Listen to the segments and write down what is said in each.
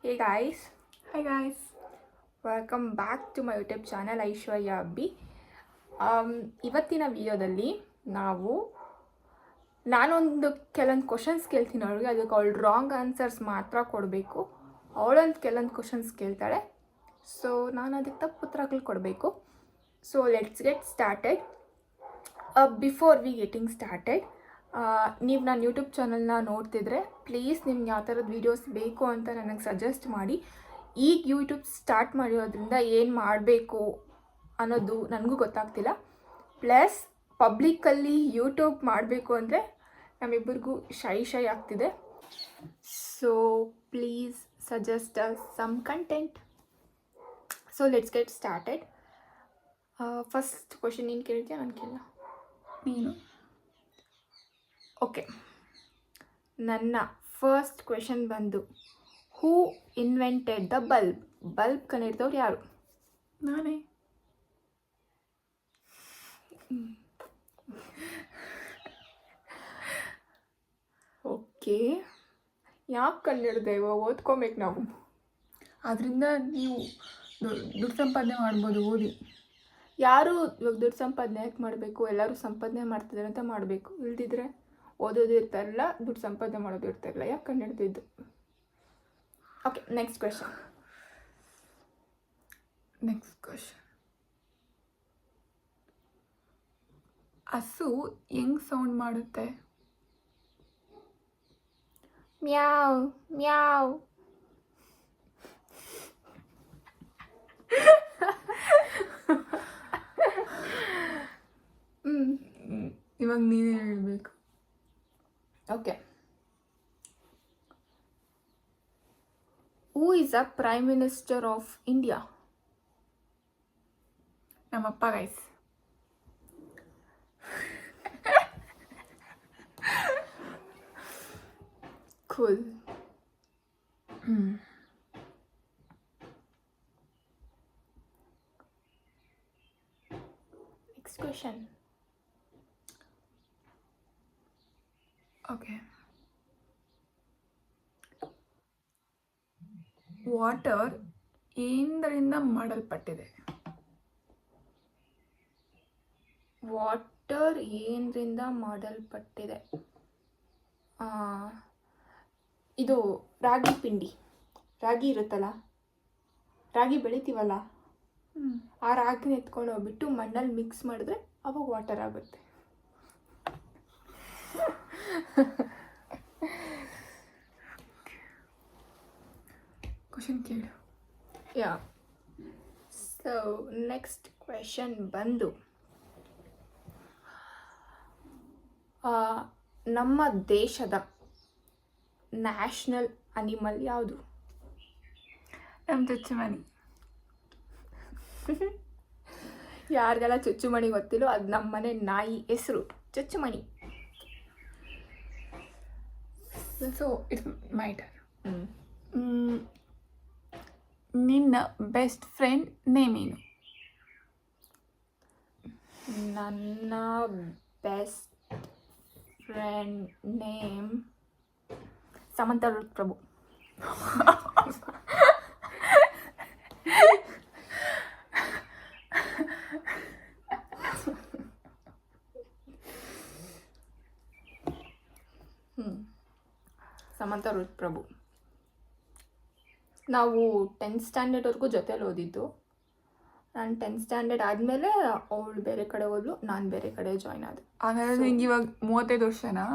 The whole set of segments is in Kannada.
Hey guys, Hi guys. welcome back to my YouTube channel Aishwarya Abbi. ಇವತ್ತಿನ ವಿಡಿಯೋದಲ್ಲಿ ನಾನೊಂದು ಕೆಲವೊಂದು ಕ್ವಶನ್ಸ್ ಕೇಳ್ತೀನಿ ಅವಳಿಗೆ, ಅದಕ್ಕೆ ಅವಳು ರಾಂಗ್ ಆನ್ಸರ್ಸ್ ಮಾತ್ರ ಕೊಡಬೇಕು. ಅವಳೊಂದು ಕೆಲವೊಂದು ಕ್ವಶನ್ಸ್ ಕೇಳ್ತಾಳೆ, ಸೊ ನಾನು ಅದಕ್ಕೆ ತಪ್ಪು ಉತ್ತರಗಳು ಕೊಡಬೇಕು. So let's get started. Before we getting started, ನೀವು ನನ್ನ ಯೂಟ್ಯೂಬ್ ಚಾನಲ್ನ ನೋಡ್ತಿದ್ರೆ ಪ್ಲೀಸ್ ನಿಮ್ಗೆ ಯಾವ ಥರದ ವೀಡಿಯೋಸ್ ಬೇಕು ಅಂತ ನನಗೆ ಸಜೆಸ್ಟ್ ಮಾಡಿ. ಈಗ ಯೂಟ್ಯೂಬ್ ಸ್ಟಾರ್ಟ್ ಮಾಡಿರೋದ್ರಿಂದ ಏನು ಮಾಡಬೇಕು ಅನ್ನೋದು ನನಗೂ ಗೊತ್ತಾಗ್ತಿಲ್ಲ. ಪ್ಲಸ್ ಪಬ್ಲಿಕ್ಕಲ್ಲಿ ಯೂಟ್ಯೂಬ್ ಮಾಡಬೇಕು ಅಂದರೆ ನಮ್ಮಿಬ್ಬರಿಗೂ ಶೈ ಆಗ್ತಿದೆ. So please suggest some content. So let's get started. First question ನೀನು ಕೇಳ್ತೀಯ, ನಾನು ಕೇಳ? ನೀನು. ಓಕೆ, ನನ್ನ ಫಸ್ಟ್ ಕ್ವೆಶನ್ ಬಂದು, ಹೂ ಇನ್ವೆಂಟೆಡ್ ದ ಬಲ್ಬ್? ಬಲ್ಬ್ ಕಂಡಿಡ್ದವ್ರು ಯಾರು? ನಾನೇ. ಓಕೆ, ಯಾಕೆ ಕಂಡಿಡ್ದೆ? ಇವಾಗ ಓದ್ಕೊಬೇಕು ನಾವು. ಅದರಿಂದ ನೀವು ದುಡ್ಡು ಸಂಪಾದನೆ ಮಾಡ್ಬೋದು ಓದಿ. ಯಾರು ಇವಾಗ ದುಡ್ಡು ಸಂಪಾದನೆ ಯಾಕೆ ಮಾಡಬೇಕು? ಎಲ್ಲರೂ ಸಂಪಾದನೆ ಮಾಡ್ತಿದ್ದಾರೆ ಅಂತ ಮಾಡಬೇಕು, ಇಲ್ದಿದ್ರೆ ಓದೋದು ಇರ್ತಾರಲ್ಲ, ದುಡ್ಡು ಸಂಪಾದನೆ ಮಾಡೋದು ಇರ್ತಾರಲ್ಲ, ಯಾಕೆ ಕಂಡಿಡ್ದಿದ್ದು? Okay, next question. ಹಸು ಹೆಂಗ್ ಸೌಂಡ್ ಮಾಡುತ್ತೆ? ಮ್ಯಾವ್ ಮ್ಯಾವ್. ಇವಾಗ ನೀನೇ ಹೇಳಬೇಕು. Okay, who is a prime minister of India? ನಮ್ಮಪ್ಪ guys. Cool. Next question. Okay, water ಏನರಿಂದ ಮಾಡಲ್ಪಟ್ಟಿದೆ? ವಾಟರ್ ಏನರಿಂದ ಮಾಡಲ್ಪಟ್ಟಿದೆ? ಇದು ರಾಗಿ ಪಿಂಡಿ. ರಾಗಿ ಇರುತ್ತಲ್ಲ, ರಾಗಿ ಬೆಳಿತೀವಲ್ಲ, ಆ ರಾಗಿನ ಎತ್ಕೊಂಡು ಹೋಗ್ಬಿಟ್ಟು ಮಣ್ಣಲ್ಲಿ ಮಿಕ್ಸ್ ಮಾಡಿದ್ರೆ ಅವಾಗ ವಾಟರ್ ಆಗುತ್ತೆ. ಕ್ವಶನ್ ಕೇಳು. ಯಾ. ಸೊ ನೆಕ್ಸ್ಟ್ ಕ್ವೆಶನ್ ಬಂದು, ನಮ್ಮ ದೇಶದ ನ್ಯಾಷನಲ್ ಅನಿಮಲ್ ಯಾವುದು? ನಮ್ಮ ಚುಚ್ಚುಮಣಿ. ಯಾರಿಗೆಲ್ಲ ಚುಚ್ಚುಮಣಿ ಗೊತ್ತಿಲ್ಲೋ, ಅದು ನಮ್ಮನೆ ನಾಯಿ ಹೆಸರು ಚುಚ್ಚುಮಣಿ. So it's my turn. ನಿನ್ನ ಬೆಸ್ಟ್ ಫ್ರೆಂಡ್ ನೇಮ್ ಏನು? ನನ್ನ best friend name Samantha Prabhu. Samantha Prabhu. ನಾವು 10th ಸ್ಟ್ಯಾಂಡರ್ಡ್ವರೆಗೂ ಜೊತೆಲಿ ಓದಿದ್ದು. ನಾನು 10th ಸ್ಟ್ಯಾಂಡರ್ಡ್ ಆದಮೇಲೆ ಅವಳು ಬೇರೆ ಕಡೆ ಹೋದ್ಲು, ನಾನು ಬೇರೆ ಕಡೆ ಜಾಯ್ನ್ ಆದೆ. ಹಾಗಾದ್ರೆ ನಿಂಗೆ ಇವಾಗ 35 ವರ್ಷನಾ?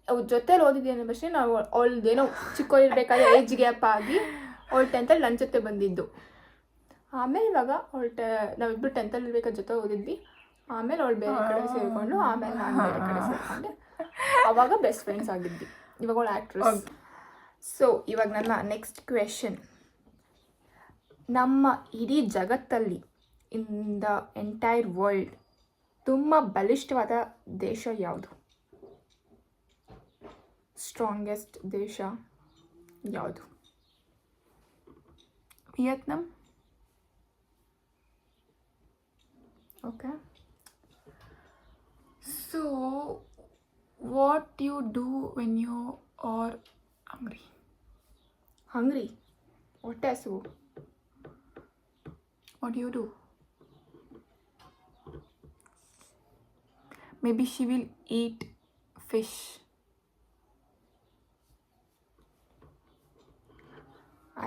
ಅವ್ರ ಜೊತೆಲಿ ಓದಿದ್ದೇನೆ, പക്ഷേ ನಾವು ಅವಳದೇನೋ ಚಿಕ್ಕವಳಿರ್ಬೇಕಾದ್ರೆ ಏಜ್ ಗ್ಯಾಪ್ ಆಗಿ ಅವಳು 10th ನನ್ನ ಜೊತೆ ಬಂದಿದ್ದು. ಆಮೇಲೆ ಇವಾಗ ನಾವಿಬ್ಬರು 10th ಇರ್ಬೇಕಾದ್ರೆ ಜೊತೆ ಓದಿದ್ವಿ. ಆಮೇಲೆ ಅವಳು ಬೇರೆ ಕಡೆ ಸೇರಿಕೊಂಡು, ಆಮೇಲೆ ನಾನು ಬೇರೆ ಕಡೆ ಸೇರಿಕೊಂಡೆ. ಆವಾಗ ಬೆಸ್ಟ್ ಫ್ರೆಂಡ್ಸ್ ಆಗಿದ್ವಿ. ಇವಾಗ ಅವಳು ಆ್ಯಕ್ಟ್ರೆಸ್. ಸೊ ಇವಾಗ ನನ್ನ ನೆಕ್ಸ್ಟ್ ಕ್ವೆಶನ್. ನಮ್ಮ ಇಡೀ ಜಗತ್ತಲ್ಲಿ, ಇನ್ ದ ಎಂಟೈರ್ ವರ್ಲ್ಡ್, ತುಂಬ ಬಲಿಷ್ಠವಾದ ದೇಶ ಯಾವುದು? ಸ್ಟ್ರಾಂಗೆಸ್ಟ್ ದೇಶ ಯಾವುದು? Vietnam. Okay. So what you do when you are hungry? Hungry, ಹೊಟ್ಟೆ ಹಸಿವು. What do you do? Maybe she will eat fish.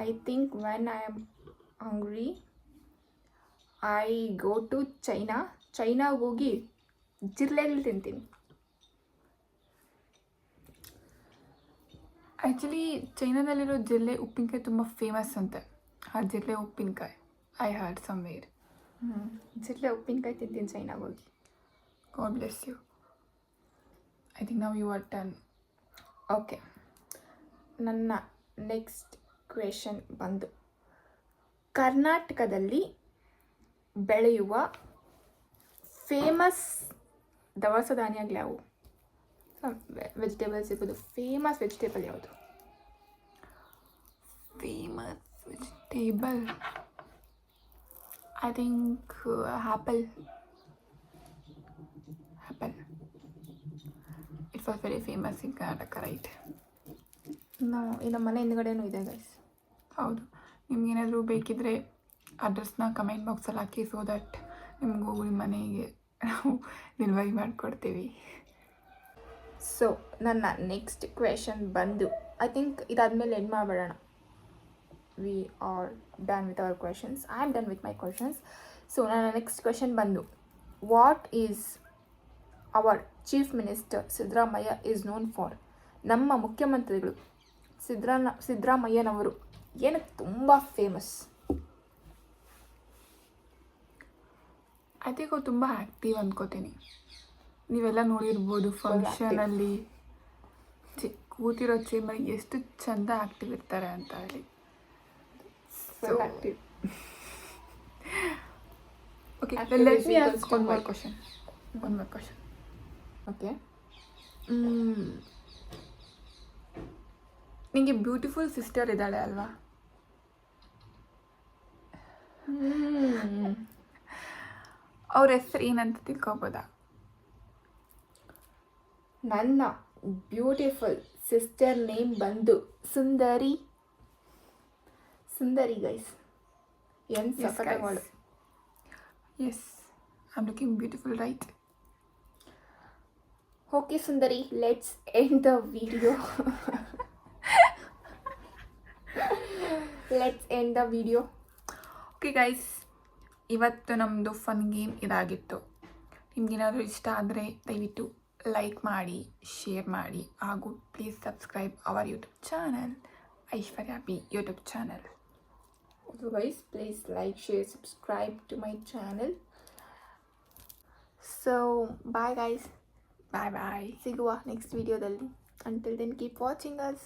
I think when I am hungry, I go to China. ಚೈನಾಗೆ ಹೋಗಿ ಜಿರ್ಲೆಗಳು ತಿಂತೀನಿ. ಆ್ಯಕ್ಚುಲಿ ಚೈನಾದಲ್ಲಿರೋ ಜಿಲ್ಲೆ ಉಪ್ಪಿನಕಾಯಿ ತುಂಬ ಫೇಮಸ್ ಅಂತೆ. ಆ ಜಿಲ್ಲೆ ಉಪ್ಪಿನಕಾಯಿ ಐ ಹರ್ಡ್ ಸಮ್ವೇರ್. ಜಿರ್ಲೆ ಉಪ್ಪಿನಕಾಯಿ ತಿಂತೀನಿ ಚೈನಾಗೆ ಹೋಗಿ. God bless you. I think now you are done. Okay, ನನ್ನ ನೆಕ್ಸ್ಟ್ ಕ್ವೆಶನ್ ಬಂದು ಕರ್ನಾಟಕದಲ್ಲಿ ಬೆಳೆಯುವ ಫೇಮಸ್ ದವಸ ಧಾನ್ಯಗಳು ಯಾವುವು? ವೆಜಿಟೇಬಲ್ಸ್ ಇರ್ಬೋದು. ಫೇಮಸ್ ವೆಜಿಟೇಬಲ್ ಯಾವುದು? Famous vegetable. I think apple. Apple. It was very famous in Karnataka, right? ನಮ್ಮ ಮನೆ ಹಿಂದ್ಗಡೆನೂ ಇದೆ ಗೈಸ್. ಹೌದು. ನಿಮ್ಗೇನಾದರೂ ಬೇಕಿದ್ದರೆ ಅಡ್ರೆಸ್ನ ಕಮೆಂಟ್ ಬಾಕ್ಸಲ್ಲಿ ಹಾಕಿ, ಸೊ ದಟ್ ನಿಮಗೂ ನಿಮ್ಮ ಮನೆಗೆ ನಾವು ಡೆಲಿವರಿ ಮಾಡಿಕೊಡ್ತೀವಿ. ಸೊ ನನ್ನ ನೆಕ್ಸ್ಟ್ ಕ್ವೆಶನ್ ಬಂದು, ಐ ಥಿಂಕ್ ಇದಾದಮೇಲೆ ಎಂಡ್ ಮಾಡಿಬಿಡೋಣ. We are done with our questions. I am done with my questions. So ನನ್ನ ನೆಕ್ಸ್ಟ್ ಕ್ವೆಶನ್ ಬಂದು, what is our chief minister Siddaramaiah is known for? ನಮ್ಮ ಮುಖ್ಯಮಂತ್ರಿಗಳು ಸಿದ್ದರಾಮಯ್ಯನವರು ಏನಕ್ಕೆ ತುಂಬ ಫೇಮಸ್? ಐ ಥಿಂಕ್ ಅವ್ರು ತುಂಬ ಆ್ಯಕ್ಟಿವ್ ಅಂದ್ಕೋತೀನಿ. ನೀವೆಲ್ಲ ನೋಡಿರ್ಬೋದು ಫಂಕ್ಷನಲ್ಲಿ ಕೂತಿರೋ ಚೇಂಬರ್ ಎಷ್ಟು ಚೆಂದ ಆ್ಯಕ್ಟಿವ್ ಇರ್ತಾರೆ ಅಂತ ಹೇಳಿ. Full active. Okay, Active let is me equals ask to one more what? question. One more question. Okay. ನಿಮಗೆ ಬ್ಯೂಟಿಫುಲ್ ಸಿಸ್ಟರ್ ಇದ್ದಾಳೆ ಅಲ್ವಾ? ಅವ್ರ ಹೆಸರು ಏನಂತ ತಿಳ್ಕೊಬೋದಾ? ನನ್ನ ಬ್ಯೂಟಿಫುಲ್ ಸಿಸ್ಟರ್ ನೇಮ್ ಬಂದು ಸುಂದರಿ. ಸುಂದರಿ ಗೈಸ್, ಏನು ಸಖತ್ತಾಗಳು. Yes, I'm looking beautiful, right? Okay Sundari, let's end the video. Let's end the video. Okay guys, ಇವತ್ತು ನಮ್ಮದು ಫನ್ ಗೇಮ್ ಇದಾಗಿತ್ತು. ನಿಮ್ಗೇನಾದರೂ ಇಷ್ಟ ಆದರೆ ದಯವಿಟ್ಟು ಲೈಕ್ ಮಾಡಿ, ಶೇರ್ ಮಾಡಿ, ಹಾಗೂ please subscribe our YouTube channel, Aishwarya B YouTube channel. So guys, please like, share, subscribe to my channel. So bye guys. Bye bye. ಸಿಗುವ ನೆಕ್ಸ್ಟ್ ವಿಡಿಯೋದಲ್ಲಿ. Until then, keep watching us.